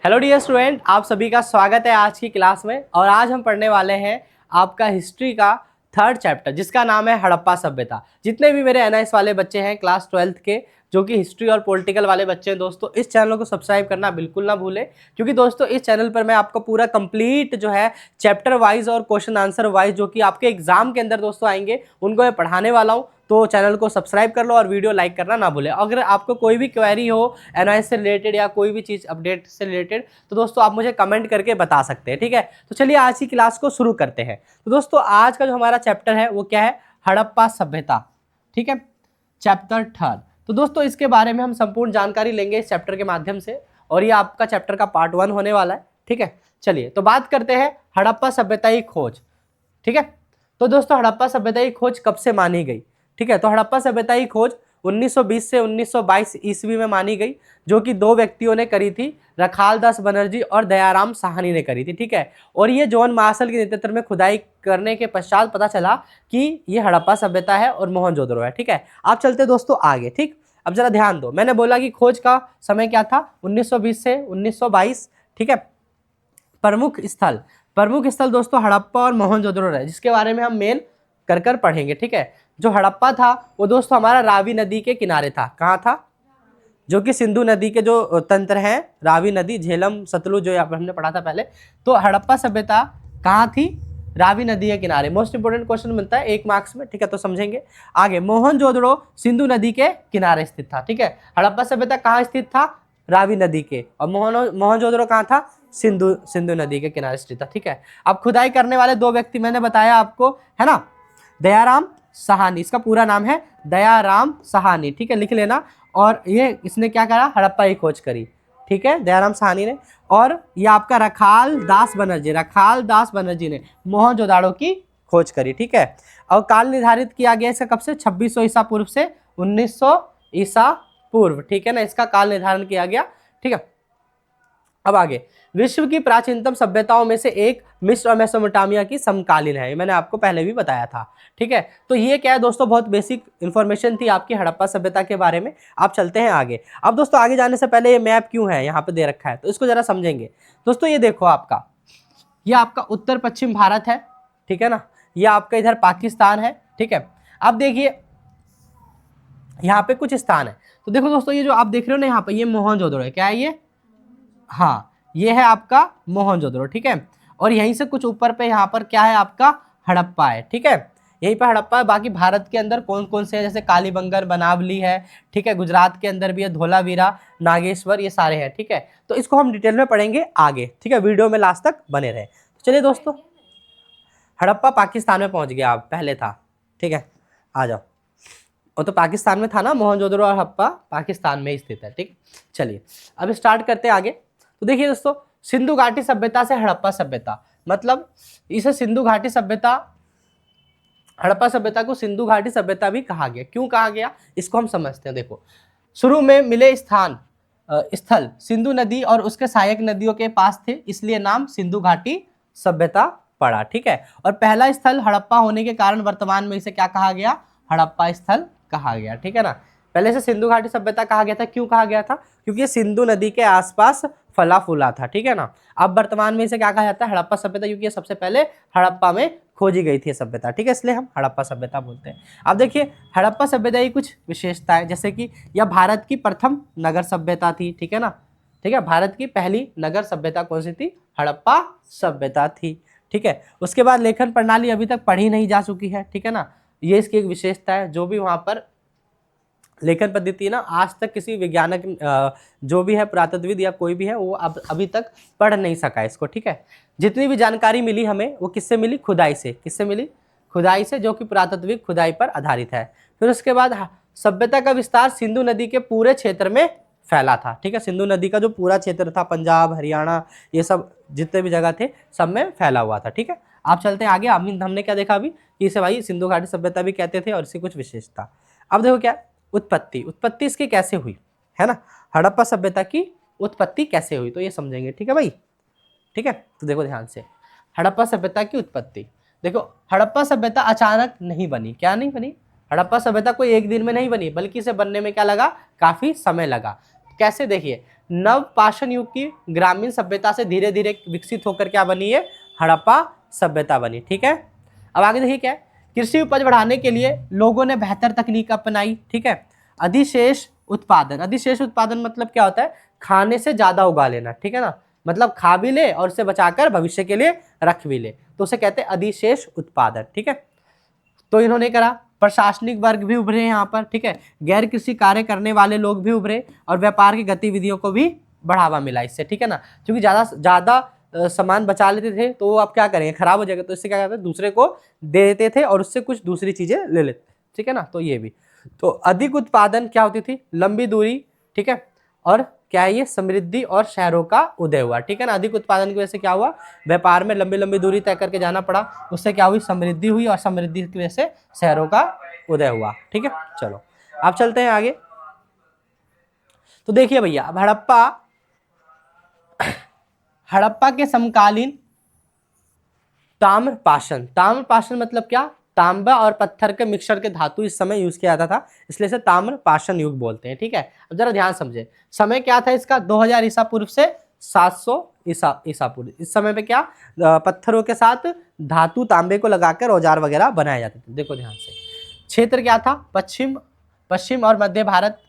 Hello dear student, आप सभी का स्वागत है आज की क्लास में। और आज हम पढ़ने वाले हैं आपका हिस्ट्री का थर्ड चैप्टर, जिसका नाम है हड़प्पा सभ्यता। जितने भी मेरे एनआईएस वाले बच्चे हैं क्लास 12th के, जो कि हिस्ट्री और पॉलिटिकल वाले बच्चे हैं, दोस्तों इस चैनल को सब्सक्राइब करना बिल्कुल ना भूलें, क्योंकि दोस्तों इस चैनल पर मैं आपको पूरा कंप्लीट जो है चैप्टर वाइज और क्वेश्चन आंसर वाइज जो कि आपके एग्जाम के अंदर दोस्तों आएंगे, उनको मैं पढ़ाने वाला हूँ। तो चैनल को सब्सक्राइब कर लो और वीडियो लाइक करना ना भूलें। अगर आपको कोई भी क्वेरी हो एनआईएस से रिलेटेड या कोई भी चीज़ अपडेट से रिलेटेड, तो दोस्तों आप मुझे कमेंट करके बता सकते हैं, ठीक है। तो चलिए आज की क्लास को शुरू करते हैं। तो दोस्तों आज का जो हमारा चैप्टर है वो क्या है? हड़प्पा सभ्यता, ठीक है, चैप्टर थर्ड। तो दोस्तों इसके बारे में हम संपूर्ण जानकारी लेंगे इस चैप्टर के माध्यम से, और ये आपका चैप्टर का पार्ट 1 होने वाला है, ठीक है। चलिए तो बात करते हैं हड़प्पा सभ्यता की खोज, ठीक है। तो दोस्तों हड़प्पा सभ्यता की खोज कब से मानी गई? ठीक है, तो हड़प्पा सभ्यता की खोज 1920 से 1922 ईस्वी में मानी गई, जो कि दो व्यक्तियों ने करी थी, रखाल दास बनर्जी और दयाराम साहनी ने करी थी, ठीक है। और ये जॉन मार्शल के नेतृत्व में खुदाई करने के पश्चात पता चला कि ये हड़प्पा सभ्यता है और मोहनजोदड़ो है, ठीक है। आप चलते दोस्तों आगे, ठीक। अब जरा ध्यान दो, मैंने बोला कि खोज का समय क्या था? 1920 से 1922, ठीक है। प्रमुख स्थल दोस्तों हड़प्पा और मोहनजोदड़ो है, जिसके बारे में हम मेन कर पढ़ेंगे, ठीक है। जो हड़प्पा था वो दोस्तों हमारा रावी नदी के किनारे था। कहाँ था? जो कि सिंधु नदी के जो तंत्र हैं, रावी नदी, झेलम, सतलुज, जो यहाँ पर हमने पढ़ा था पहले। तो हड़प्पा सभ्यता कहाँ थी? रावी नदी के किनारे। मोस्ट इंपोर्टेंट क्वेश्चन मिलता है 1 मार्क्स में, ठीक है, तो समझेंगे आगे। मोहनजोदड़ो सिंधु नदी के किनारे स्थित था, ठीक है। हड़प्पा सभ्यता कहाँ स्थित था? रावी नदी के। और मोहनजोदड़ो कहाँ था? सिंधु नदी के किनारे स्थित था, ठीक है। अब खुदाई करने वाले दो व्यक्ति मैंने बताया आपको, है ना, दयाराम साहनी, इसका पूरा नाम है दयाराम साहनी, ठीक है, लिख लेना। और ये इसने क्या करा? हड़प्पा की खोज करी, ठीक है, दयाराम साहनी ने। और ये आपका रखाल दास बनर्जी ने मोहनजोदड़ो की खोज करी, ठीक है। और काल निर्धारित किया गया इसका कब से? 2600 ईसा पूर्व से 1900 ईसा पूर्व, ठीक है ना, इसका काल निर्धारण किया गया, ठीक है। अब आगे, विश्व की प्राचीनतम सभ्यताओं में से एक मिस्र और मेसोपोटामिया की समकालीन है, मैंने आपको पहले भी बताया था, ठीक है। तो ये क्या है दोस्तों? बहुत बेसिक इंफॉर्मेशन थी आपकी हड़प्पा सभ्यता के बारे में। आप चलते हैं आगे। अब दोस्तों आगे जाने से पहले ये मैप क्यों है यहाँ पे दे रखा है, तो इसको जरा समझेंगे दोस्तों। ये देखो आपका, ये आपका उत्तर पश्चिम भारत है, ठीक है ना, ये आपका इधर पाकिस्तान है, ठीक है। अब देखिए यहाँ पे कुछ स्थान है, तो देखो दोस्तों ये जो आप देख रहे हो ना यहाँ पे, ये मोहनजोदड़ो है। क्या है ये? हाँ, ये है आपका मोहनजोदड़ो, ठीक है। और यहीं से कुछ ऊपर पे यहाँ पर क्या है? आपका हड़प्पा है, ठीक है, यहीं पर हड़प्पा है। बाकी भारत के अंदर कौन कौन से हैं? जैसे कालीबंगर, बनावली है, ठीक है, गुजरात के अंदर भी है, धोलावीरा, नागेश्वर, ये सारे हैं, ठीक है। तो इसको हम डिटेल में पढ़ेंगे आगे, ठीक है, वीडियो में लास्ट तक बने रहे। तो चलिए दोस्तों, हड़प्पा पाकिस्तान में पहुंच गया, आप पहले था, ठीक है, आ जाओ। वो तो पाकिस्तान में था ना, मोहनजोदड़ो और हड़प्पा पाकिस्तान में स्थित है, ठीक। चलिए अब स्टार्ट करते हैं आगे। तो देखिए दोस्तों, सिंधु घाटी सभ्यता से हड़प्पा सभ्यता, मतलब इसे सिंधु घाटी सभ्यता, हड़प्पा सभ्यता को सिंधु घाटी सभ्यता भी कहा गया। क्यों कहा गया इसको हम समझते हैं। देखो, शुरू में मिले स्थल सिंधु नदी और उसके सहायक नदियों के पास थे, इसलिए नाम सिंधु घाटी सभ्यता पड़ा, ठीक है। और पहला स्थल हड़प्पा होने के कारण वर्तमान में इसे क्या कहा गया? हड़प्पा स्थल कहा गया, ठीक है ना। पहले से सिंधु घाटी सभ्यता कहा गया था। क्यों कहा गया था? क्योंकि ये सिंधु नदी के आसपास फला फूला था, ठीक है ना। अब वर्तमान में इसे क्या कहा जाता है? हड़प्पा सभ्यता, क्योंकि ये सबसे पहले हड़प्पा में खोजी गई थी सभ्यता, ठीक है, इसलिए हम हड़प्पा सभ्यता बोलते हैं। अब देखिए हड़प्पा सभ्यता की कुछ विशेषताएं, जैसे कि यह भारत की प्रथम नगर सभ्यता थी, ठीक है ना, ठीक है। भारत की पहली नगर सभ्यता कौन सी थी? हड़प्पा सभ्यता थी, ठीक है। उसके बाद लेखन प्रणाली अभी तक पढ़ी नहीं जा चुकी है, ठीक है ना, ये इसकी एक विशेषता है। जो भी वहाँ पर लेखन पद्धति ना, आज तक किसी वैज्ञानिक जो भी है, पुरातत्वविद या कोई भी है, वो अब अभी तक पढ़ नहीं सका इसको, ठीक है। जितनी भी जानकारी मिली हमें वो किससे मिली? खुदाई से। किससे मिली? खुदाई से, जो कि पुरातत्विक खुदाई पर आधारित है। फिर उसके बाद सभ्यता का विस्तार सिंधु नदी के पूरे क्षेत्र में फैला था, ठीक है। सिंधु नदी का जो पूरा क्षेत्र था, पंजाब, हरियाणा, ये सब जितने भी जगह थे, सब में फैला हुआ था, ठीक है। आप चलते हैं आगे। हमने क्या देखा अभी कि इसे भाई सिंधु घाटी सभ्यता भी कहते थे और इसकी कुछ विशेषता। अब देखो क्या उत्पत्ति इसकी कैसे हुई, है ना, हड़प्पा सभ्यता की उत्पत्ति कैसे हुई, तो ये समझेंगे, ठीक है भाई, ठीक है। तो देखो ध्यान से, हड़प्पा सभ्यता की उत्पत्ति। देखो हड़प्पा सभ्यता अचानक नहीं बनी। क्या नहीं बनी? हड़प्पा सभ्यता कोई एक दिन में नहीं बनी, बल्कि इसे बनने में क्या लगा? काफी समय लगा। कैसे, देखिए नव पाषाण युग की ग्रामीण सभ्यता से धीरे धीरे विकसित होकर क्या बनी है, हड़प्पा सभ्यता बनी। ठीक है, अब आगे देखिए क्या है, कृषि उपज बढ़ाने के लिए लोगों ने बेहतर तकनीक अपनाई। ठीक है, अधिशेष उत्पादन, अधिशेष उत्पादन मतलब क्या होता है, खाने से ज्यादा उगा लेना। ठीक है ना, मतलब खा भी ले और उसे बचाकर भविष्य के लिए रख भी ले, तो उसे कहते हैं अधिशेष उत्पादन। ठीक है, तो इन्होंने करा। प्रशासनिक वर्ग भी उभरे यहाँ पर। ठीक है, गैर कृषि कार्य करने वाले लोग भी उभरे और व्यापार की गतिविधियों को भी बढ़ावा मिला इससे। ठीक है ना, क्योंकि ज्यादा ज्यादा सामान बचा लेते थे तो वो आप क्या करेंगे, खराब हो जाएगा, तो इससे क्या करते थे, दूसरे को दे देते थे और उससे कुछ दूसरी चीजें ले लेते। ठीक है ना, तो ये भी, तो अधिक उत्पादन क्या होती थी, लंबी दूरी। ठीक है, और क्या है ये, समृद्धि और शहरों का उदय हुआ। ठीक है ना, अधिक उत्पादन की वजह से क्या हुआ, व्यापार में लंबी लंबी दूरी तय करके जाना पड़ा, उससे क्या हुई, समृद्धि हुई, और समृद्धि की वजह से शहरों का उदय हुआ। ठीक है, चलो अब चलते हैं आगे। तो देखिए भैया, अब हड़प्पा के समकालीन ताम्रपाषाण, ताम्रपाषाण मतलब क्या, तांबा और पत्थर के मिक्सचर के धातु इस समय यूज किया जाता था, इसलिए इसे ताम्रपाषाण युग बोलते हैं। ठीक है, अब जरा ध्यान समझे, समय क्या था इसका, 2000 ईसा पूर्व से 700 ईसा पूर्व। इस समय पे क्या, पत्थरों के साथ धातु तांबे को लगाकर औजार वगैरह बनाए जाते थे। देखो ध्यान से, क्षेत्र क्या था, पश्चिम और मध्य भारत।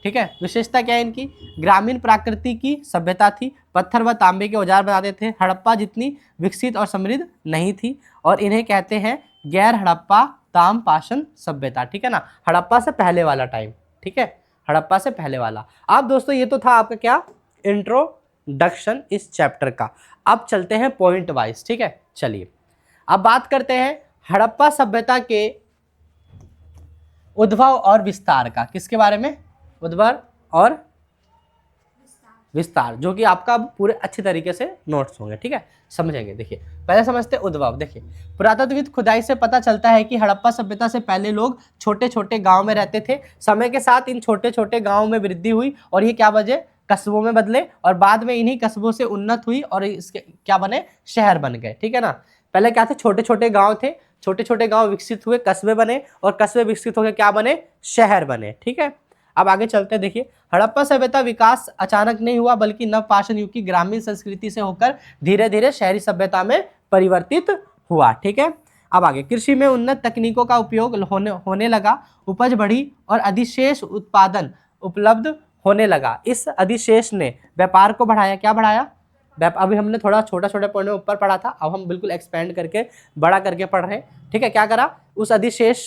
ठीक है, विशेषता क्या है इनकी, ग्रामीण प्राकृति की सभ्यता थी, पत्थर व तांबे के औजार बनाते थे। हड़प्पा जितनी विकसित और समृद्ध नहीं थी, और इन्हें कहते हैं गैर हड़प्पा ताम्रपाषाण सभ्यता। ठीक है ना, हड़प्पा से पहले वाला टाइम। ठीक है, हड़प्पा से पहले वाला। अब दोस्तों ये तो था आपका क्या, इंट्रोडक्शन इस चैप्टर का। अब चलते हैं पॉइंट वाइज। ठीक है, चलिए अब बात करते हैं हड़प्पा सभ्यता के उद्भव और विस्तार का। किसके बारे में, उद्भव और विस्तार, जो कि आपका पूरे अच्छे तरीके से नोट्स होंगे। ठीक है, समझेंगे। देखिए पहले समझते हैं उद्भव। देखिए पुरातत्वविद खुदाई से पता चलता है कि हड़प्पा सभ्यता से पहले लोग छोटे छोटे गांव में रहते थे। समय के साथ इन छोटे छोटे गांवों में वृद्धि हुई और ये क्या बजे, कस्बों में बदले, और बाद में इन्हीं कस्बों से उन्नत हुई और इसके क्या बने, शहर बन गए। ठीक है ना, पहले क्या थे, छोटे छोटे गाँव थे, छोटे छोटे गाँव विकसित हुए, कस्बे बने, और कस्बे विकसित होकर क्या बने, शहर बने। ठीक है, अब आगे चलते हैं। देखिए हड़प्पा सभ्यता विकास अचानक नहीं हुआ, बल्कि नवपाषाण युग की ग्रामीण संस्कृति से होकर धीरे धीरे शहरी सभ्यता में परिवर्तित हुआ। ठीक है, अब आगे, कृषि में उन्नत तकनीकों का उपयोग होने लगा, उपज बढ़ी और अधिशेष उत्पादन उपलब्ध होने लगा। इस अधिशेष ने व्यापार को बढ़ाया। क्या बढ़ाया, अभी हमने थोड़ा छोटा छोटा पॉइंट में ऊपर पढ़ा था, अब हम बिल्कुल एक्सपेंड करके बड़ा करके पढ़ रहे हैं। ठीक है, क्या करा, उस अधिशेष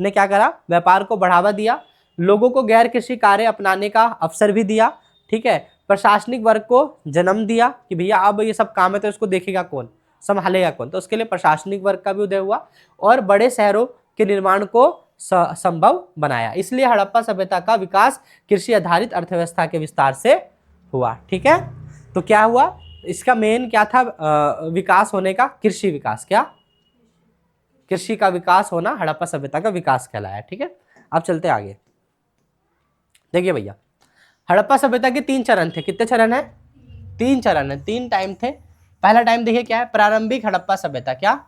ने क्या करा, व्यापार को बढ़ावा दिया, लोगों को गैर कृषि कार्य अपनाने का अवसर भी दिया। ठीक है, प्रशासनिक वर्ग को जन्म दिया कि भैया अब ये सब काम है तो इसको देखेगा कौन, संभालेगा कौन, तो उसके लिए प्रशासनिक वर्ग का भी उदय हुआ, और बड़े शहरों के निर्माण को संभव बनाया। इसलिए हड़प्पा सभ्यता का विकास कृषि आधारित अर्थव्यवस्था के विस्तार से हुआ। ठीक है, तो क्या हुआ, इसका मेन क्या था, विकास होने का, कृषि विकास, क्या, कृषि का विकास होना हड़प्पा सभ्यता का विकास कहलाया। ठीक है, अब चलते आगे। देखिए भैया, हड़प्पा सभ्यता के 3 चरण थे। कितने चरण है, 3 चरण है, 3 टाइम थे। पहला टाइम देखिए क्या है, प्रारंभिक हड़प्पा सभ्यता, क्या,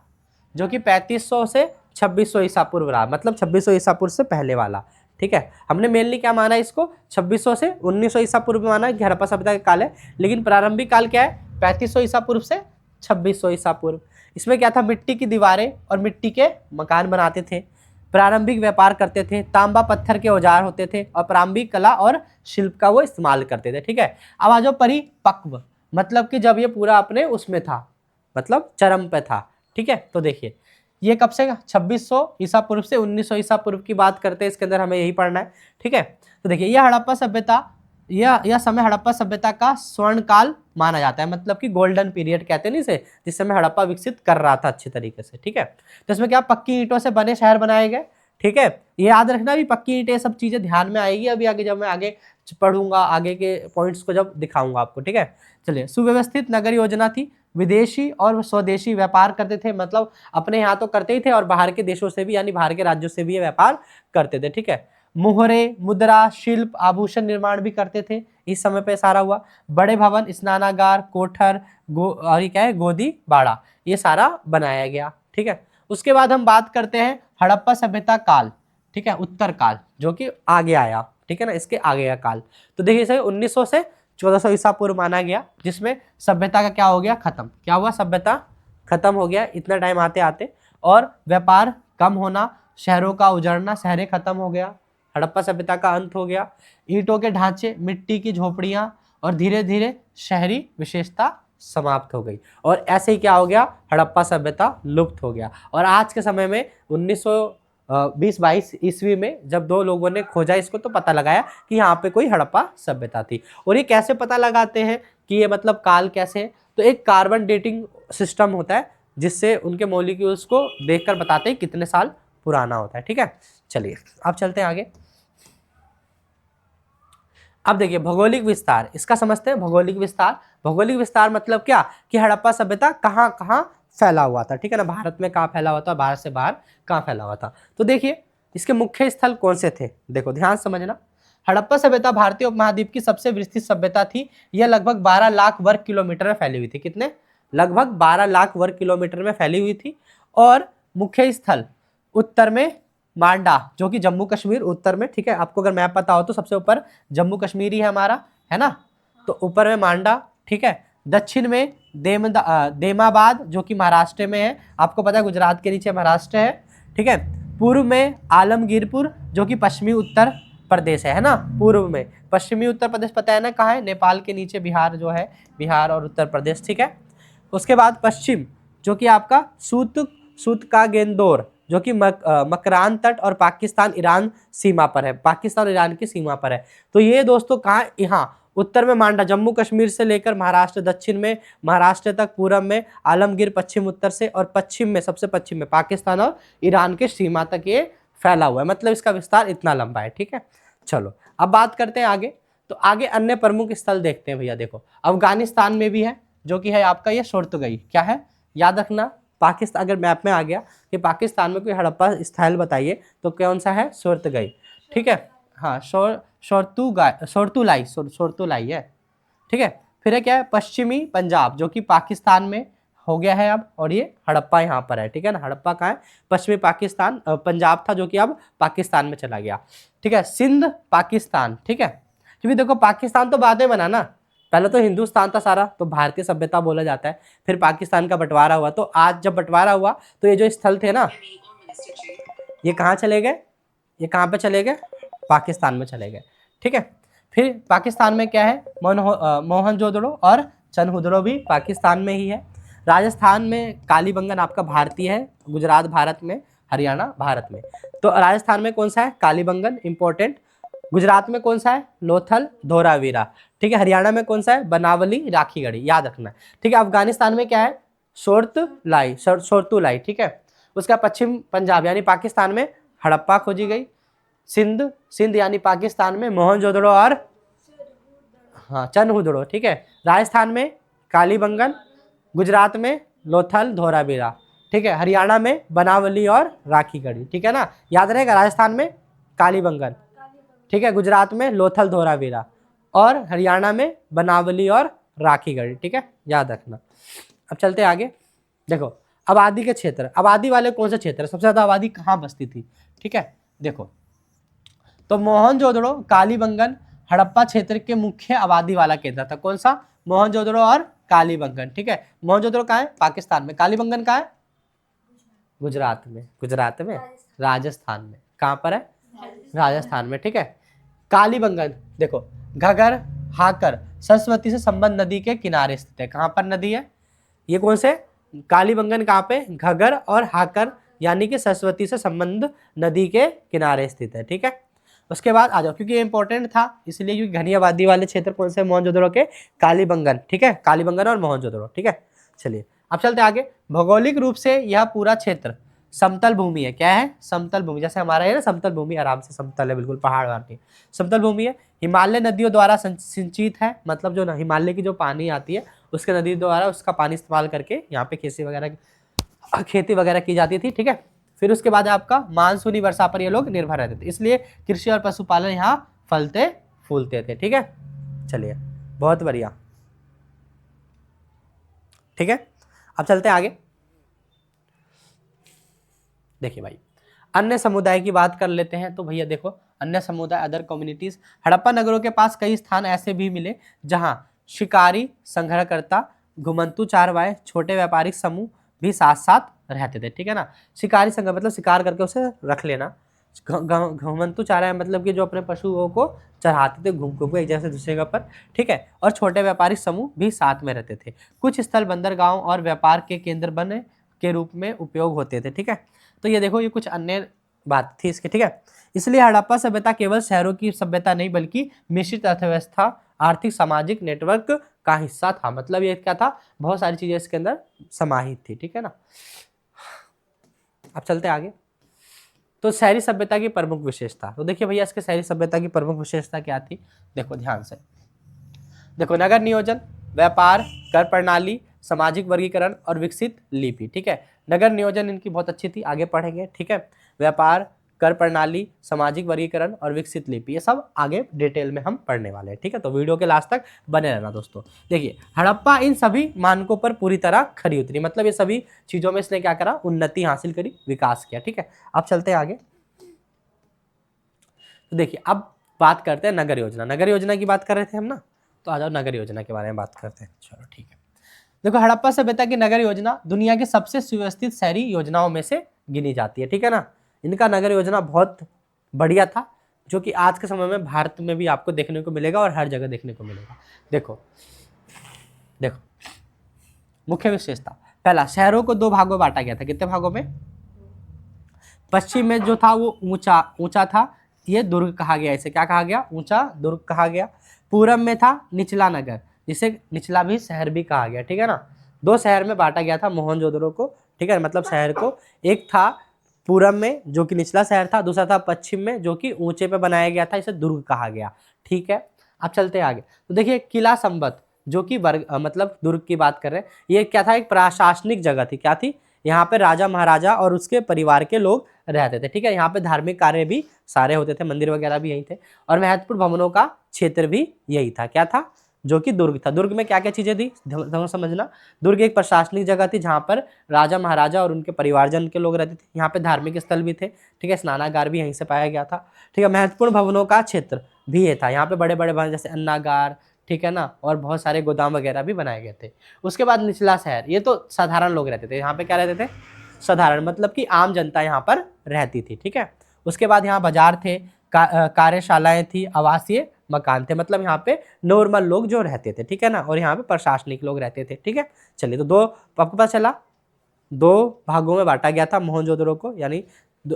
जो कि 3500 से 2600 ईसा पूर्व रहा, मतलब 2600 ईसा पूर्व से पहले वाला। ठीक है, हमने मेनली क्या माना इसको, 2600 से 1900 ईसा पूर्व माना कि हड़प्पा सभ्यता का काल है, लेकिन प्रारंभिक काल क्या है, 3500 ईसा पूर्व से 2600 ईसा पूर्व। इसमें क्या था, मिट्टी की दीवारें और मिट्टी के मकान बनाते थे, प्रारंभिक व्यापार करते थे, तांबा पत्थर के औजार होते थे, और प्रारंभिक कला और शिल्प का वो इस्तेमाल करते थे। ठीक है, अब आ जाओ परिपक्व, मतलब कि जब ये पूरा अपने उसमें था, मतलब चरम पे था। ठीक है, तो देखिए ये कब से, 2600 ईसा पूर्व से 1900 ईसा पूर्व की बात करते हैं, इसके अंदर हमें यही पढ़ना है। ठीक है, तो देखिए यह हड़प्पा सभ्यता, यह समय हड़प्पा सभ्यता का स्वर्ण काल माना जाता है, मतलब कि गोल्डन पीरियड कहते हैं इसे, जिस समय हड़प्पा विकसित कर रहा था अच्छी तरीके से। ठीक है, तो इसमें क्या, पक्की ईंटों से बने शहर बनाए गए। ठीक है, ये याद रखना भी, पक्की ईंटें, सब चीजें ध्यान में आएगी अभी आगे, जब मैं आगे पढ़ूंगा, आगे के पॉइंट्स को जब दिखाऊंगा आपको। ठीक है, चलिए, सुव्यवस्थित नगर योजना थी, विदेशी और स्वदेशी व्यापार करते थे, मतलब अपने यहाँ तो करते ही थे और बाहर के देशों से भी, यानी बाहर के राज्यों से भी ये व्यापार करते थे। ठीक है, मोहरे, मुद्रा, शिल्प, आभूषण निर्माण भी करते थे, इस समय पे सारा हुआ। बड़े भवन, स्नानागार, कोठर, और ये क्या है, गोदी बाड़ा, ये सारा बनाया गया। ठीक है, उसके बाद हम बात करते हैं हड़प्पा सभ्यता काल। ठीक है, उत्तर काल, जो कि आगे आया। ठीक है ना, इसके आगे का काल। तो देखिए इसे 1900 से 1400 ईसा पूर्व माना गया, जिसमें सभ्यता का क्या हो गया, खत्म। क्या हुआ, सभ्यता खत्म हो गया इतना टाइम आते आते, और व्यापार कम होना, शहरों का उजड़ना, शहरें खत्म हो गया, हड़प्पा सभ्यता का अंत हो गया। ईंटों के ढांचे, मिट्टी की झोपड़ियां, और धीरे धीरे शहरी विशेषता समाप्त हो गई, और ऐसे ही क्या हो गया, हड़प्पा सभ्यता लुप्त हो गया। और आज के समय में 1920-22 ईस्वी में जब दो लोगों ने खोजा इसको, तो पता लगाया कि यहाँ पे कोई हड़प्पा सभ्यता थी। और ये कैसे पता लगाते हैं कि ये मतलब काल कैसे है, तो एक कार्बन डेटिंग सिस्टम होता है, जिससे उनके मॉलिक्यूल्स को देखकर बताते हैं कितने साल पुराना होता है। ठीक है, चलिए अब चलते हैं आगे। अब देखिए भौगोलिक विस्तार, इसका समझते हैं। भौगोलिक विस्तार, भौगोलिक विस्तार मतलब क्या, कि हड़प्पा सभ्यता कहाँ कहाँ फैला हुआ था, ठीक है ना, भारत में कहाँ फैला हुआ था, भारत से बाहर कहाँ फैला हुआ था। तो देखिए इसके मुख्य स्थल कौन से थे, देखो ध्यान समझना। हड़प्पा सभ्यता भारतीय उपमहाद्वीप की सबसे विस्तृत सभ्यता थी। यह लगभग 12 लाख वर्ग किलोमीटर में फैली हुई थी। कितने, लगभग 12 लाख वर्ग किलोमीटर में फैली हुई थी। और मुख्य स्थल उत्तर में मांडा, जो कि जम्मू कश्मीर उत्तर में, ठीक है, आपको अगर मैप पता हो तो सबसे ऊपर जम्मू कश्मीर ही है हमारा, है ना, तो ऊपर में मांडा, ठीक है। दक्षिण में देमाबाद, जो कि महाराष्ट्र में है, आपको पता है गुजरात के नीचे महाराष्ट्र है, ठीक है। पूर्व में आलमगीरपुर, जो कि पश्चिमी उत्तर प्रदेश है ना, पूर्व में पश्चिमी उत्तर प्रदेश पता है ना कहाँ है, नेपाल के नीचे बिहार जो है, बिहार और उत्तर प्रदेश, ठीक है। उसके बाद पश्चिम, जो कि आपका सूत का गेंदौर, जो कि मकरान तट और पाकिस्तान ईरान सीमा पर है, पाकिस्तान और ईरान की सीमा पर है। तो ये दोस्तों कहाँ, यहाँ उत्तर में मांडा, जम्मू कश्मीर से लेकर महाराष्ट्र, दक्षिण में महाराष्ट्र तक, पूरब में आलमगीर पश्चिम उत्तर से, और पश्चिम में, सबसे पश्चिम में पाकिस्तान और ईरान के सीमा तक ये फैला हुआ है, मतलब इसका विस्तार इतना लंबा है, ठीक है। चलो अब बात करते हैं आगे। तो आगे अन्य प्रमुख स्थल देखते हैं भैया। देखो अफगानिस्तान में भी है, जो कि है आपका ये शोर्तुगाई, क्या है, याद रखना। पाकिस्तान, अगर मैप में आ गया कि पाकिस्तान में कोई हड़प्पा स्थल बताइए तो कौन सा है, शोर्तुगाई, ठीक है। हाँ, शोर्तुलाई है, ठीक है। फिर है क्या है, पश्चिमी पंजाब, जो कि पाकिस्तान में हो गया है अब, और ये हड़प्पा यहाँ पर है, ठीक है ना। हड़प्पा कहाँ है, पश्चिमी पाकिस्तान, पंजाब था, जो कि अब पाकिस्तान में चला गया, ठीक है। सिंध पाकिस्तान, ठीक है, क्योंकि देखो पाकिस्तान तो बाद में बना ना, पहले तो हिंदुस्तान था सारा, तो भारतीय सभ्यता बोला जाता है, फिर पाकिस्तान का बंटवारा हुआ। तो आज जब बंटवारा हुआ तो ये जो स्थल थे ना, ये कहाँ चले गए, ये कहाँ पे चले गए, पाकिस्तान में चले गए, ठीक है। फिर पाकिस्तान में क्या है, मोहनजोदड़ो और चनहुदड़ो भी पाकिस्तान में ही है। राजस्थान में कालीबंगन आपका भारतीय है, गुजरात भारत में, हरियाणा भारत में। तो राजस्थान में कौन सा है, कालीबंगन इंपॉर्टेंट। गुजरात में कौन सा है, लोथल धोरावीरा, ठीक है। हरियाणा में कौन सा है, बनावली राखीगढ़ी, याद रखना है, ठीक है। अफगानिस्तान में क्या है, शोर्तुलाई, ठीक है। उसका पश्चिम पंजाब यानी पाकिस्तान में हड़प्पा खोजी गई। सिंध यानी पाकिस्तान में मोहनजोदड़ो और हाँ चनहुदड़ो, ठीक है। राजस्थान में कालीबंगन, गुजरात में लोथल धोरावीरा, ठीक है। हरियाणा में बनावली और राखीगढ़ी, ठीक है ना, याद रहेगा। राजस्थान में कालीबंगन, ठीक है, गुजरात में लोथल धोरावीरा, और हरियाणा में बनावली और राखीगढ़ी, ठीक है, याद रखना। अब चलते आगे। देखो आबादी के क्षेत्र, आबादी वाले कौन से क्षेत्र, सबसे ज्यादा आबादी कहाँ बसती थी, ठीक है। देखो तो मोहनजोदड़ो, कालीबंगन, हड़प्पा क्षेत्र के मुख्य आबादी वाला केंद्र था। कौन सा, मोहनजोदड़ो और कालीबंगन, ठीक है। मोहनजोदड़ो कहाँ है, पाकिस्तान में। कालीबंगन कहाँ है, गुजरात में, राजस्थान में, कहाँ पर है, राजस्थान में, ठीक है। कालीबंगन देखो घगर, हाकर, सरस्वती से संबंध नदी के किनारे स्थित है। कहाँ पर नदी है, ये कौन से, कालीबंगन कहाँ पे, घगर और हाकर, यानी कि सरस्वती से संबंध नदी के किनारे स्थित है, ठीक है। उसके बाद आ जाओ, क्योंकि ये इंपॉर्टेंट था इसलिए, क्योंकि घनी आबादी वाले क्षेत्र कौन से, मोहनजोदड़ो के, कालीबंगन, ठीक है, कालीबंगन और मोहनजोदड़ो, ठीक है। चलिए अब चलते आगे। भौगोलिक रूप से यह पूरा क्षेत्र समतल भूमि है। क्या है, समतल भूमि, जैसे हमारा है ना समतल भूमि, आराम से समतल है, बिल्कुल पहाड़ वार नहीं, समतल भूमि है। हिमालय नदियों द्वारा सिंचित है, मतलब जो हिमालय की जो पानी आती है उसके नदी द्वारा उसका पानी इस्तेमाल करके यहाँ पे खेती वगैरह की जाती थी, ठीक है। फिर उसके बाद आपका मानसूनी वर्षा पर ये लोग निर्भर रहते थे, इसलिए कृषि और पशुपालन यहाँ फलते फूलते थे, ठीक है। चलिए बहुत बढ़िया, ठीक है। अब चलते हैं आगे। देखिए भाई अन्य समुदाय की बात कर लेते हैं। तो भैया देखो अन्य समुदाय, अदर कम्युनिटीज। हड़प्पा नगरों के पास कई स्थान ऐसे भी मिले जहां शिकारी, संग्रहकर्ता, घुमंतू चारवाए, छोटे व्यापारिक समूह भी साथ साथ रहते थे, ठीक है ना। शिकारी संग्रह मतलब शिकार करके उसे रख लेना, घुमंतू चारवाए मतलब कि जो अपने पशुओं को चढ़ाते थे घूम घूम के एक जगह से दूसरी जगह पर, ठीक है। और छोटे व्यापारिक समूह भी साथ में रहते थे। कुछ स्थल बंदरगांव और व्यापार के केंद्र बने के रूप में उपयोग होते थे, ठीक है। तो ये देखो, ये कुछ अन्य बात थी इसकी, ठीक है। इसलिए हड़प्पा सभ्यता केवल शहरों की सभ्यता नहीं बल्कि मिश्रित अर्थव्यवस्था, आर्थिक सामाजिक नेटवर्क का हिस्सा था। मतलब ये क्या था, बहुत सारी चीजें इसके अंदर समाहित थी, ठीक है ना। अब चलते आगे। तो शहरी सभ्यता की प्रमुख विशेषता, तो देखिए भैया इसके शहरी सभ्यता की प्रमुख विशेषता क्या थी, देखो ध्यान से। देखो, नगर नियोजन, व्यापार, कर प्रणाली, सामाजिक वर्गीकरण और विकसित लिपि, ठीक है। नगर नियोजन इनकी बहुत अच्छी थी, आगे पढ़ेंगे, ठीक है। व्यापार, कर प्रणाली, सामाजिक वर्गीकरण और विकसित लिपि, ये सब आगे डिटेल में हम पढ़ने वाले हैं, ठीक है। तो वीडियो के लास्ट तक बने रहना दोस्तों। देखिए, हड़प्पा इन सभी मानकों पर पूरी तरह खरी उतरी, मतलब ये सभी चीजों में इसने क्या करा, उन्नति हासिल करी, विकास किया, ठीक है। अब चलते हैं आगे। तो देखिए, अब बात करते हैं नगर योजना। नगर योजना की बात कर रहे थे हम ना, तो आ जाओ नगर योजना के बारे में बात करते हैं। चलो ठीक है। देखो, हड़प्पा सभ्यता की नगर योजना दुनिया के सबसे सुव्यवस्थित शहरी योजनाओं में से गिनी जाती है, ठीक है ना। इनका नगर योजना बहुत बढ़िया था, जो कि आज के समय में भारत में भी आपको देखने को मिलेगा और हर जगह देखने को मिलेगा। देखो देखो, मुख्य विशेषता, पहला, शहरों को 2 भागों में बांटा गया था। कितने भागों में? पश्चिम में जो था वो ऊंचा ऊंचा था, ये दुर्ग कहा गया, इसे क्या कहा गया, ऊंचा दुर्ग कहा गया। पूरब में था निचला नगर, जिसे निचला भी शहर भी कहा गया, ठीक है ना। 2 शहर में बांटा गया था मोहनजोदड़ो को, ठीक है, मतलब शहर को। एक था पूरब में जो कि निचला शहर था, दूसरा था पश्चिम में जो कि ऊंचे पे बनाया गया था, इसे दुर्ग कहा गया, ठीक है। अब चलते हैं आगे। तो देखिए, किला संबत जो कि मतलब दुर्ग की बात कर रहे हैं, ये क्या था, एक प्रशासनिक जगह थी। क्या थी? यहाँ पे राजा महाराजा और उसके परिवार के लोग रहते थे, ठीक है। यहाँ पे धार्मिक कार्य भी सारे होते थे, मंदिर वगैरह भी यही थे, और महत्वपूर्ण भवनों का क्षेत्र भी यही था। क्या था? जो कि दुर्ग था। दुर्ग में क्या क्या चीजें थी समझना। दुर्ग एक प्रशासनिक जगह थी जहाँ पर राजा महाराजा और उनके परिवारजन के लोग रहते थे। यहाँ पे धार्मिक स्थल भी थे, ठीक है, स्नानागार भी यहीं से पाया गया था, ठीक है। महत्वपूर्ण भवनों का क्षेत्र भी ये था, यहाँ पे बड़े बड़े भवन जैसे अन्नागार, ठीक है ना, और बहुत सारे गोदाम वगैरह भी बनाए गए थे। उसके बाद निचला शहर, ये तो साधारण लोग रहते थे। यहाँ पे क्या रहते थे? साधारण, मतलब कि आम जनता यहाँ पर रहती थी, ठीक है। उसके बाद यहाँ बाजार थे, कार्यशालाएं थी, आवासीय मकान थे, मतलब यहाँ पे नॉर्मल लोग जो रहते थे, ठीक है ना, और यहाँ पे प्रशासनिक लोग रहते थे, ठीक है। चलिए, तो दो आपको पता चला, 2 भागों में बांटा गया था मोहनजोदड़ो को, यानी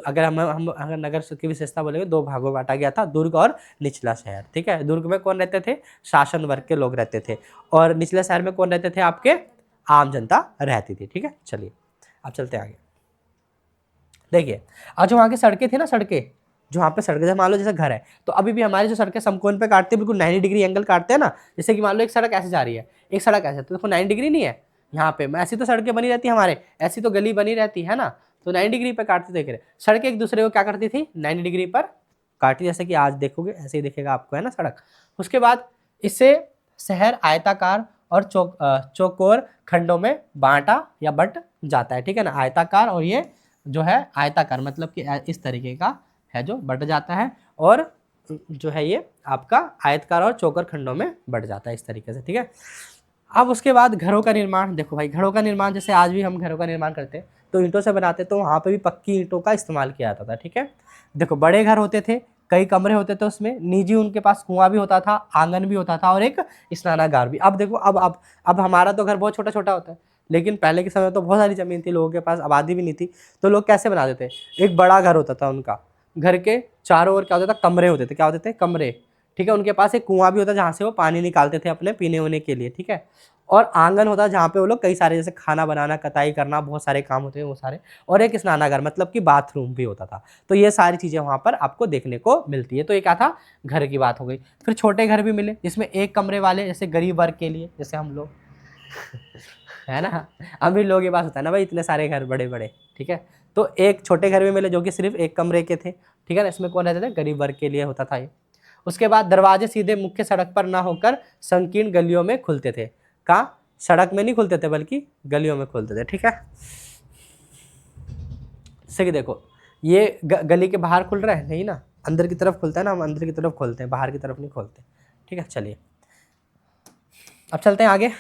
अगर हम अगर नगर की विशेषता बोलेंगे, 2 भागों में बांटा गया था, दुर्ग और निचला शहर, ठीक है। दुर्ग में कौन रहते थे? शासन वर्ग के लोग रहते थे, और निचले शहर में कौन रहते थे? आपके आम जनता रहती थी, ठीक है। चलिए, अब चलते आगे। देखिए, आज जो वहाँ की सड़कें थी ना, सड़कें जो वहाँ पे सड़कें, जैसे मान लो जैसे घर है, तो अभी भी हमारी जो सड़कें समकोण पे काटते हैं, बिल्कुल 90 डिग्री एंगल काटते हैं ना। जैसे कि मान लो एक सड़क ऐसे जा रही है, एक सड़क ऐसे, तो देखो 90 डिग्री नहीं है यहाँ पे। ऐसी तो सड़कें बनी रहती है हमारे, ऐसी तो गली बनी रहती है ना, तो 90 डिग्री पे काटते देख रहे। सड़कें एक दूसरे को क्या करती थी? 90 डिग्री पर काटी, जैसे कि आज देखोगे ऐसे ही दिखेगा आपको, है ना सड़क। उसके बाद इससे शहर आयताकार और चौकोर खंडों में बांटा या बट जाता है, ठीक है ना। आयताकार, और ये जो है आयताकार, मतलब कि इस तरीके का है जो बट जाता है, और जो है ये आपका आयतकार और चौकोर खंडों में बट जाता है इस तरीके से, ठीक है। अब उसके बाद घरों का निर्माण, देखो भाई, घरों का निर्माण जैसे आज भी हम घरों का निर्माण करते हैं तो ईंटों से बनाते, तो वहाँ पे भी पक्की ईंटों का इस्तेमाल किया जाता था, ठीक है। देखो, बड़े घर होते थे, कई कमरे होते थे उसमें, निजी उनके पास कुआं भी होता था, आंगन भी होता था, और एक स्नानागार भी। अब देखो, अब हमारा तो घर बहुत छोटा छोटा होता है, लेकिन पहले के समय तो बहुत सारी जमीन थी, लोगों के पास आबादी भी नहीं थी, तो लोग कैसे बनाते थे? एक बड़ा घर होता था उनका, घर के चारों ओर क्या होता था? कमरे होते थे। क्या होते थे? कमरे, ठीक है। उनके पास एक कुआं भी होता जहाँ से वो पानी निकालते थे अपने पीने होने के लिए, ठीक है। और आंगन होता है जहाँ पे वो लोग कई सारे, जैसे खाना बनाना, कताई करना, बहुत सारे काम होते हैं वो सारे, और एक स्नानागार मतलब कि बाथरूम भी होता था। तो ये सारी चीज़ें वहाँ पर आपको देखने को मिलती है। तो ये क्या था? घर की बात हो गई। फिर छोटे घर भी मिले जिसमें एक कमरे वाले, जैसे गरीब वर्ग के लिए, जैसे हम लोग है ना, अमीर लोगों के पास होता है ना भाई इतने सारे घर बड़े बड़े, ठीक है। तो एक छोटे घर भी मिले जो कि सिर्फ एक कमरे के थे, ठीक है ना। इसमें कौन रहते थे? गरीब वर्ग के लिए होता था ये। उसके बाद दरवाजे सीधे मुख्य सड़क पर ना होकर संकीर्ण गलियों में खुलते थे। कहाँ? सड़क में नहीं खुलते थे बल्कि गलियों में खुलते थे, ठीक है। जैसे कि देखो, ये गली के बाहर खुल रहा है नहीं ना, अंदर की तरफ खुलता है ना, हम अंदर की तरफ खोलते हैं, बाहर की तरफ नहीं खोलते। ठीक है, चलिए अब चलते हैं आगे।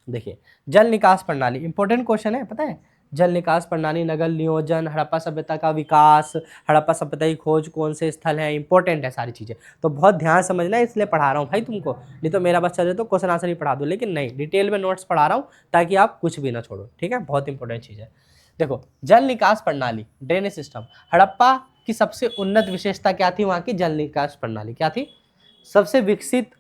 देखिए जल निकास प्रणाली, इंपॉर्टेंट क्वेश्चन है, पता है। जल निकास प्रणाली, नगर नियोजन, हड़प्पा सभ्यता का विकास, हड़प्पा सभ्यता की खोज कौन से स्थल है, इंपॉर्टेंट है सारी चीज़ें, तो बहुत ध्यान समझना है, इसलिए पढ़ा रहा हूँ भाई तुमको। नहीं तो मेरा बच्चा जो तो क्वेश्चन आंसर ही पढ़ा दो, लेकिन नहीं, डिटेल में नोट्स पढ़ा रहा हूँ ताकि आप कुछ भी ना छोड़ो। ठीक है, बहुत इंपॉर्टेंट चीज़ है। देखो जल निकास प्रणाली, ड्रेनेज सिस्टम, हड़प्पा की सबसे उन्नत विशेषता क्या थी, वहाँ की जल निकास प्रणाली क्या थी, सबसे विकसित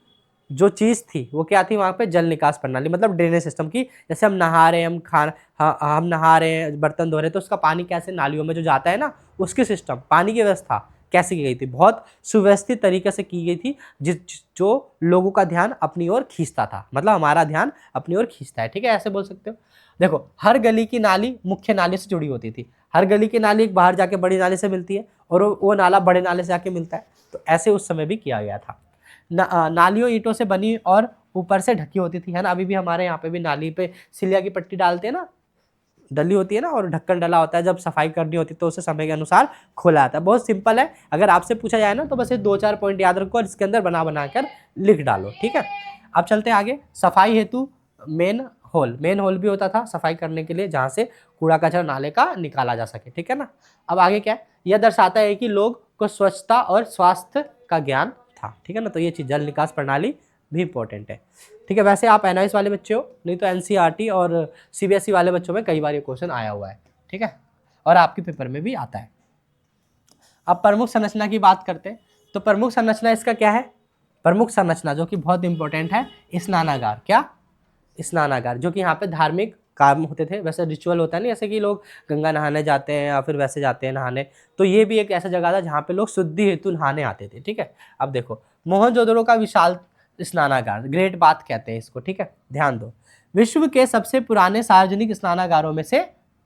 जो चीज़ थी वो क्या थी वहाँ पे, जल निकास प्रणाली, मतलब ड्रेनेज सिस्टम की। जैसे हम नहा रहे हैं, हम नहा रहे हैं, बर्तन धो रहे हैं, तो उसका पानी कैसे नालियों में जो जाता है ना, उसकी सिस्टम, पानी की व्यवस्था कैसे की गई थी, बहुत सुव्यवस्थित तरीके से की गई थी, जो लोगों का ध्यान अपनी ओर खींचता था, मतलब हमारा ध्यान अपनी ओर खींचता है। ठीक है, ऐसे बोल सकते हो। देखो हर गली की नाली मुख्य नाली से जुड़ी होती थी, हर गली की नाली एक बाहर जाके बड़ी नाली से मिलती है और वो नाला बड़े नाले से जाके मिलता है, तो ऐसे उस समय भी किया गया था। नालियों ईंटों से बनी और ऊपर से ढकी होती थी, है ना। अभी भी हमारे यहाँ पे भी नाली पे सिलिया की पट्टी डालते हैं ना, डली होती है ना, और ढक्कन डला होता है, जब सफाई करनी होती है तो उसे समय के अनुसार खोला जाता है। बहुत सिंपल है, अगर आपसे पूछा जाए ना तो बस ये 2-4 पॉइंट याद रखो और इसके अंदर बना बना कर लिख डालो। ठीक है, अब चलते हैं आगे। सफाई हेतु मेन होल भी होता था सफाई करने के लिए, जहाँ से कूड़ा कचरा नाले का निकाला जा सके। ठीक है ना। अब आगे क्या है, यह दर्शाता है कि लोग को स्वच्छता और स्वास्थ्य का ज्ञान था। ठीक है ना, तो ये चीज जल निकास प्रणाली भी इंपॉर्टेंट है। ठीक है, वैसे आप एनआईएस वाले बच्चे हो, नहीं तो एनसीईआरटी और सीबीएसई वाले बच्चों में कई बार ये क्वेश्चन आया हुआ है। ठीक है, और आपके पेपर में भी आता है। अब प्रमुख संरचना की बात करते हैं, तो प्रमुख संरचना इसका क्या है, प्रमुख संरचना जो कि बहुत इंपॉर्टेंट है, स्नानागार। क्या, स्नानागार, जो कि यहाँ पे धार्मिक काम होते थे, वैसे रिचुअल होता है ना, जैसे कि लोग गंगा नहाने जाते हैं या फिर वैसे जाते हैं नहाने, तो ये भी एक ऐसा जगह था जहाँ पे लोग शुद्धि हेतु नहाने आते थे। ठीक है, अब देखो मोहनजोदड़ो का विशाल स्नानागार, ग्रेट बाथ कहते हैं इसको। ठीक है, ध्यान दो, विश्व के सबसे पुराने सार्वजनिक स्नानागारों में से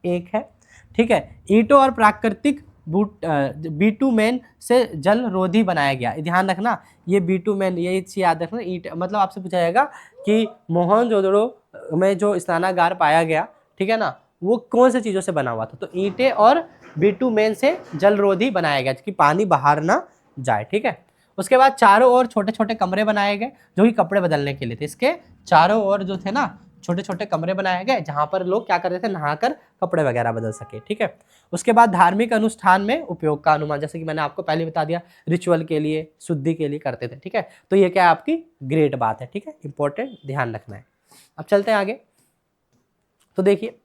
एक है। ठीक है, ईंटों और प्राकृतिक बिटुमेन से जल रोधी बनाया गया। ध्यान रखना, ये बिटुमेन, ये चीज याद रखना, ईंट मतलब आपसे पूछा जाएगा कि मोहनजोदड़ो में जो स्नानागार पाया गया, ठीक है ना, वो कौन से चीज़ों से बना हुआ था, तो ईंटें और बिटुमेन से जलरोधी बनाया गया कि पानी बाहर ना जाए। ठीक है, उसके बाद चारों ओर छोटे छोटे कमरे बनाए गए जो कि कपड़े बदलने के लिए थे। इसके चारों ओर जो थे ना छोटे छोटे कमरे बनाए गए जहां पर लोग क्या करते थे, नहाकर कपड़े वगैरह बदल सके। ठीक है, उसके बाद धार्मिक अनुष्ठान में उपयोग का अनुमान, जैसे कि मैंने आपको पहले बता दिया, रिचुअल के लिए, शुद्धि के लिए करते थे। ठीक है, तो ये क्या है, आपकी ग्रेट बात है। ठीक है, इंपॉर्टेंट, ध्यान रखना है। अब चलते हैं आगे। तो देखिए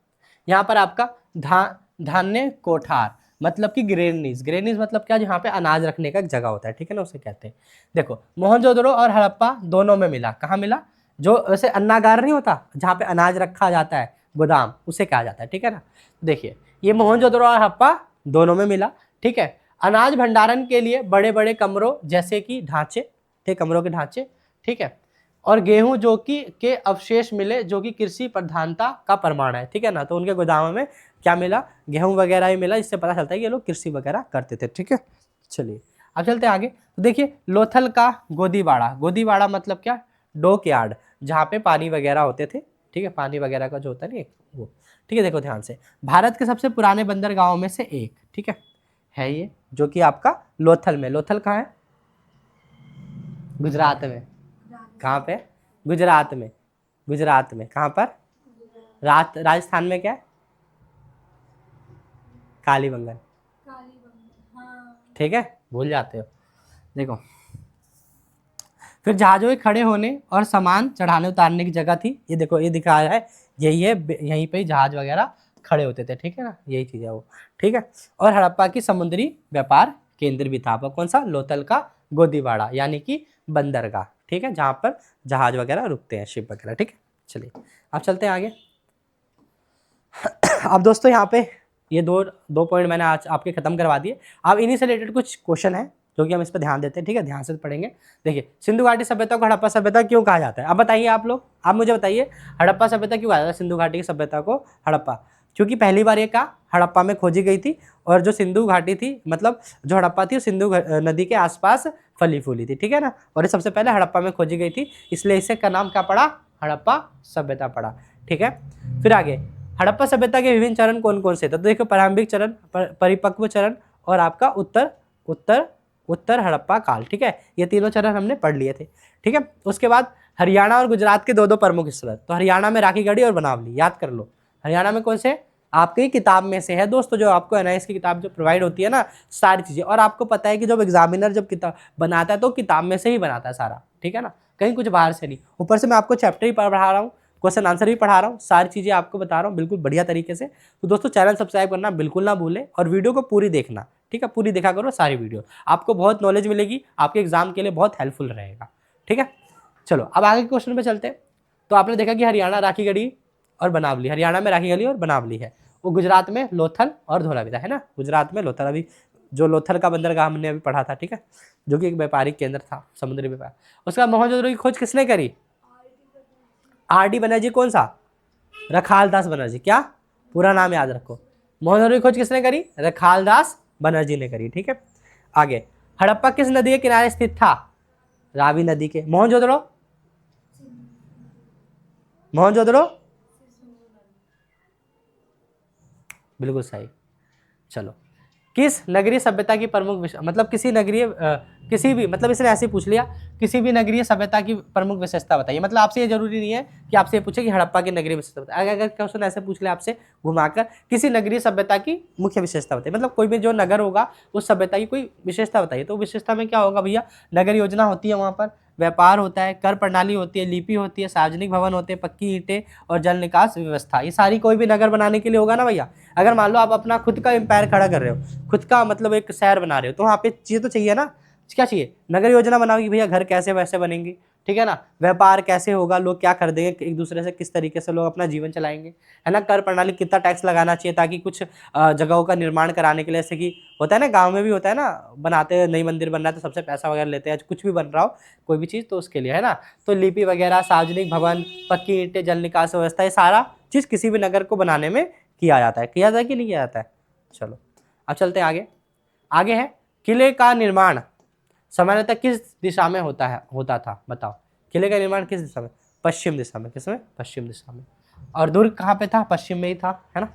यहाँ पर आपका धान्य कोठार मतलब कि ग्रेनीज मतलब क्या, जहाँ पे अनाज रखने का एक जगह होता है। ठीक है ना, उसे कहते हैं। देखो मोहनजोदड़ो और हड़प्पा दोनों में मिला। कहाँ मिला, जो वैसे अन्नागार नहीं होता जहाँ पे अनाज रखा जाता है, गोदाम, उसे कहा जाता है। ठीक है ना, देखिए ये मोहनजोदड़ो और हड़प्पा दोनों में मिला। ठीक है, अनाज भंडारण के लिए बड़े बड़े कमरों जैसे कि ढांचे थे, कमरों के ढांचे। ठीक है, और गेहूं जो कि के अवशेष मिले जो कि कृषि प्रधानता का प्रमाण है। ठीक है ना, तो उनके गोदामों में क्या मिला, गेहूं वगैरह ही मिला, इससे पता चलता है कि ये लोग कृषि वगैरह करते थे। ठीक है, चलिए अब चलते हैं आगे। तो देखिए लोथल का गोदीबाड़ा, गोदीबाड़ा मतलब क्या, डोक यार्ड, जहाँ पे पानी वगैरह होते थे। ठीक है, पानी वगैरह का जो होता है ना वो। ठीक है, देखो ध्यान से, भारत के सबसे पुराने बंदरगाहों में से एक, ठीक है ये, जो कि आपका लोथल में। लोथल कहाँ है, गुजरात में। कहाँ पे, गुजरात में। गुजरात में कहाँ पर, राजस्थान में क्या है, कालीबंगन। ठीक है, भूल जाते हो। देखो फिर जहाजों के खड़े होने और सामान चढ़ाने उतारने की जगह थी। ये देखो ये दिखा रहा है, यही है, यहीं पे जहाज वगैरह खड़े होते थे। ठीक है ना, यही चीज़ है वो। ठीक है, और हड़प्पा की समुद्री व्यापार केंद्र भी था। कौन सा, लोथल का गोदीबाड़ा, यानी कि बंदरगाह। ठीक है, जहाँ पर जहाज वगैरह रुकते हैं, शिप वगैरह। ठीक है, चलिए अब चलते हैं आगे। अब दोस्तों यहाँ पे ये दो पॉइंट मैंने आज आपके खत्म करवा दिए। अब इन्हीं से रिलेटेड कुछ क्वेश्चन है जो कि हम इस पर ध्यान देते हैं। ठीक है, ध्यान से पढ़ेंगे। देखिए सिंधु घाटी सभ्यता को हड़प्पा सभ्यता क्यों कहा जाता है, अब बताइए आप लोग, आप मुझे बताइए हड़प्पा सभ्यता क्यों कहा जाता है, सिंधु घाटी की सभ्यता को हड़प्पा, क्योंकि पहली बार ये कहा हड़प्पा में खोजी गई थी, और जो सिंधु घाटी थी, मतलब जो हड़प्पा थी, सिंधु नदी के आसपास फली फूली थी। ठीक है ना, और ये सबसे पहले हड़प्पा में खोजी गई थी, इसलिए इसे का नाम क्या पड़ा, हड़प्पा सभ्यता पड़ा। ठीक है, फिर आगे हड़प्पा सभ्यता के विभिन्न चरण कौन कौन से थे, तो देखो प्रारंभिक चरण, परिपक्व चरण, और आपका उत्तर उत्तर हड़प्पा काल, ठीक है। ये तीनों चरण हमने पढ़ लिए थे, ठीक है। उसके बाद हरियाणा और गुजरात के दो दो प्रमुख स्थल, तो हरियाणा में राखीगढ़ी और बनावली, याद कर लो। हरियाणा में कौन से, आपकी किताब में से है दोस्तों, जो आपको एनआईएस की किताब जो प्रोवाइड होती है ना, सारी चीजें। और आपको पता है कि जब एग्जामिनर जब किताब बनाता है तो किताब में से ही बनाता है सारा, ठीक है ना, कहीं कुछ बाहर से नहीं। ऊपर से मैं आपको चैप्टर ही पढ़ा रहा हूँ, क्वेश्चन आंसर भी पढ़ा रहा हूँ, सारी चीजें आपको बता रहा हूँ बिल्कुल बढ़िया तरीके से। तो दोस्तों चैनल सब्सक्राइब करना बिल्कुल ना भूलें और वीडियो को पूरी देखना, ठीक है, पूरी देखा करो सारी वीडियो, आपको बहुत नॉलेज मिलेगी, आपके एग्जाम के लिए बहुत हेल्पफुल रहेगा, ठीक है। चलो अब आगे के क्वेश्चन पे चलते हैं। तो आपने देखा कि हरियाणा राखीगढ़ी और बनावली, हरियाणा में राखीगढ़ी और बनावली है, वो गुजरात में लोथल और धोलावीरा है ना, गुजरात में लोथल, अभी जो लोथल का बंदरगाह हमने अभी पढ़ा था, ठीक है, जो कि एक व्यापारिक केंद्र था, समुद्री व्यापार। उसके बाद मोहनजोदड़ो की खोज किसने करी, आर.डी. बनर्जी, कौन सा, रखालदास बनर्जी, क्या पूरा नाम याद रखो। मोहनजोदड़ो की खोज किसने करी, रखालदास बनर्जी ने करी, ठीक है। आगे, हड़प्पा किस नदी के किनारे स्थित था, रावी नदी के। मोहनजोदड़ो, मोहनजोदड़ो बिल्कुल सही। चलो, किस नगरीय सभ्यता की प्रमुख मतलब किसी नगरीय किसी भी, मतलब इसने ऐसे पूछ लिया, किसी भी नगरीय सभ्यता की प्रमुख विशेषता बताइए। मतलब आपसे ये जरूरी नहीं है कि आपसे ये पूछे कि हड़प्पा की नगरीय विशेषता बताइए, अगर क्वेश्चन ऐसे पूछ ले आपसे घुमाकर, किसी नगरीय सभ्यता की मुख्य विशेषता बताइए, मतलब कोई भी जो नगर होगा उस सभ्यता की कोई विशेषता बताइए। तो विशेषता में क्या होगा भैया, नगर योजना होती है, वहाँ पर व्यापार होता है, कर प्रणाली होती है, लिपि होती है, सार्वजनिक भवन होते हैं, पक्की ईंटें और जल निकास व्यवस्था, ये सारी कोई भी नगर बनाने के लिए होगा ना भैया। अगर मान लो आप अपना खुद का एम्पायर खड़ा कर रहे हो, खुद का मतलब एक शहर बना रहे हो, तो वहाँ पे चीज़ तो चाहिए ना, क्या चाहिए, नगर योजना बनाओगी भैया, घर कैसे वैसे बनेंगे, ठीक है ना, व्यापार कैसे होगा, लोग क्या खरीदेंगे एक दूसरे से, किस तरीके से लोग अपना जीवन चलाएंगे, है ना, कर प्रणाली, कितना टैक्स लगाना चाहिए ताकि कुछ जगहों का निर्माण कराने के लिए, जैसे कि होता है ना गाँव में भी होता है ना, बनाते हैं नई मंदिर बन रहा है तो सबसे पैसा वगैरह लेते हैं, कुछ भी बन रहा हो कोई भी चीज़ तो उसके लिए, है ना। तो लिपि वगैरह, सार्वजनिक भवन, पक्की ईंटें, जल निकास व्यवस्था, ये सारा चीज़ किसी भी नगर को बनाने में किया जाता है, किया जाता है कि नहीं किया जाता है। चलो अब चलते हैं आगे। आगे है, किले का निर्माण सामान्यतः किस दिशा में होता था, बताओ, किले का निर्माण किस दिशा में, पश्चिम दिशा में, किसमें, पश्चिम दिशा में। और दुर्ग कहाँ पे था, पश्चिम में ही था, है ना।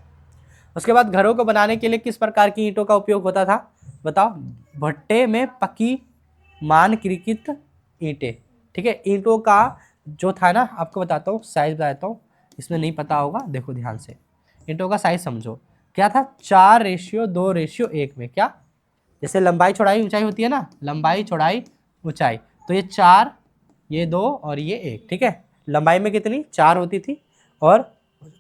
उसके बाद घरों को बनाने के लिए किस प्रकार की ईंटों का उपयोग होता था, बताओ, भट्टे में पकी मानकीकृत ईंटें, ठीक है। ईंटों का जो था ना, आपको बताता हूँ, साइज बताता हूँ, इसमें नहीं पता होगा, देखो ध्यान से, ईंटों का साइज समझो, क्या था, 4:2:1 में, क्या, जैसे लंबाई चौड़ाई ऊंचाई होती है ना, लंबाई चौड़ाई ऊंचाई, तो ये 4, ये 2 और ये 1, ठीक है। लंबाई में कितनी 4 होती थी और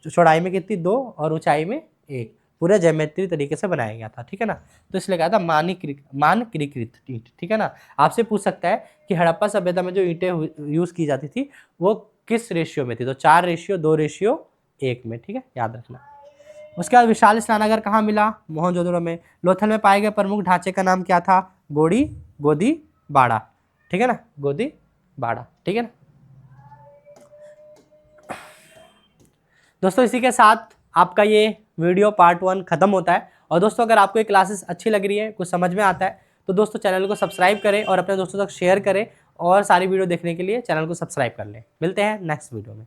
चौड़ाई में कितनी 2 और ऊंचाई में 1, पूरा ज्योमेट्री तरीके से बनाया गया था, ठीक है ना। तो इसलिए कहा था मानकीकृत ईंट, ठीक है ना। आपसे पूछ सकता है कि हड़प्पा सभ्यता में जो ईंटें यूज की जाती थी वो किस रेशियो में थी, तो 4:2:1 में, ठीक है, याद रखना। उसके बाद विशाल स्नानागार कहाँ मिला, मोहनजोदड़ो में। लोथल में पाए गए प्रमुख ढांचे का नाम क्या था, गोदी बाड़ा, ठीक है ना, गोदी बाड़ा, ठीक है ना। दोस्तों इसी के साथ आपका ये वीडियो पार्ट 1 खत्म होता है। और दोस्तों अगर आपको ये क्लासेस अच्छी लग रही है, कुछ समझ में आता है, तो दोस्तों चैनल को सब्सक्राइब करें और अपने दोस्तों तक शेयर करें, और सारी वीडियो देखने के लिए चैनल को सब्सक्राइब कर लें। मिलते हैं नेक्स्ट वीडियो में।